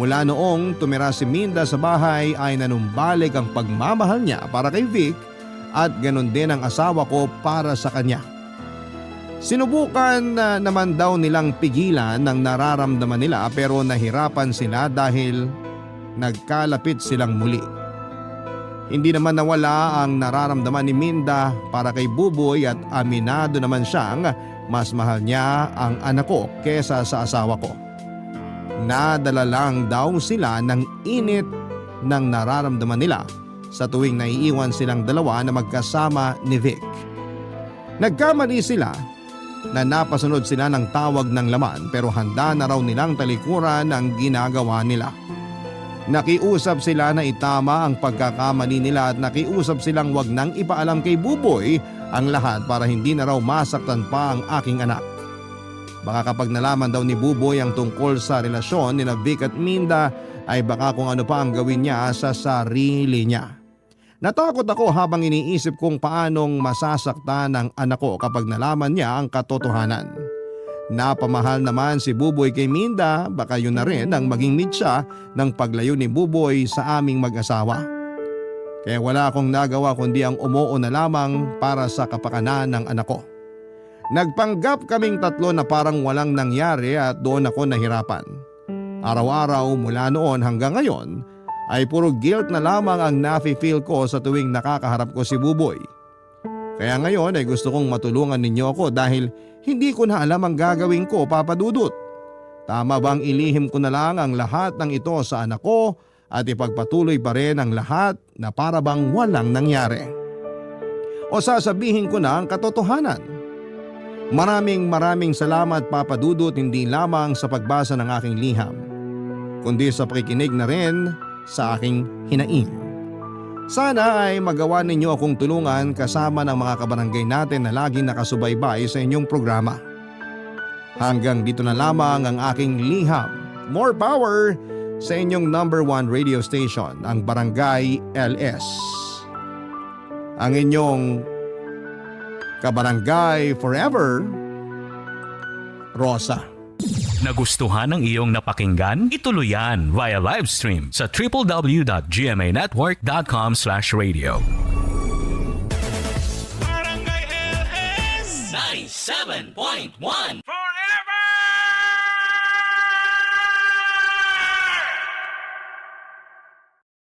Mula noong tumira si Minda sa bahay ay nanumbalik ang pagmamahal niya para kay Vic at ganon din ang asawa ko para sa kanya. Sinubukan na naman daw nilang pigilan ang nararamdaman nila pero nahirapan sila dahil nagkalapit silang muli. Hindi naman nawala ang nararamdaman ni Minda para kay Buboy at aminado naman siyang mas mahal niya ang anak ko kesa sa asawa ko. Nadala lang daw sila ng init ng nararamdaman nila sa tuwing naiiwan silang dalawa na magkasama ni Vic. Nagkamali sila na napasunod sila ng tawag ng laman pero handa na raw nilang talikuran ang ginagawa nila. Nakiusap sila na itama ang pagkakamali nila at nakiusap silang wag nang ipaalam kay Buboy ang lahat para hindi na raw masaktan pa ang aking anak. Baka kapag nalaman daw ni Buboy ang tungkol sa relasyon ni Vic at Minda ay baka kung ano pa ang gawin niya sa sarili niya. Natakot ako habang iniisip kung paanong masasaktan ang anak ko kapag nalaman niya ang katotohanan. Napamahal naman si Buboy kay Minda, baka yun na rin ang maging mitsa ng paglayo ni Buboy sa aming mag-asawa. Kaya wala akong nagawa kundi ang umuo na lamang para sa kapakanan ng anak ko. Nagpanggap kaming tatlo na parang walang nangyari at doon ako nahirapan. Araw-araw mula noon hanggang ngayon ay puro guilt na lamang ang nafe-feel ko sa tuwing nakakaharap ko si Buboy. Kaya ngayon ay gusto kong matulungan ninyo ako dahil hindi ko na alam ang gagawin ko, Papa Dudut. Tama bang ilihim ko na lang ang lahat ng ito sa anak ko at ipagpatuloy pa rin ang lahat na para bang walang nangyari? O sasabihin ko na ang katotohanan? Maraming salamat, Papa Dudut, hindi lamang sa pagbasa ng aking liham, kundi sa pakikinig na rin sa aking hinaing. Sana ay magawa ninyo akong tulungan kasama ng mga kabarangay natin na laging nakasubaybay sa inyong programa. Hanggang dito na lamang ang aking liham. More power sa inyong number 1 radio station, ang Barangay LS. Ang inyong kabarangay forever, Rosa. Nagustuhan ng iyong napakinggan? Ituloy yan via live stream sa www.gmanetwork.com/radio. Barangay LS 97.1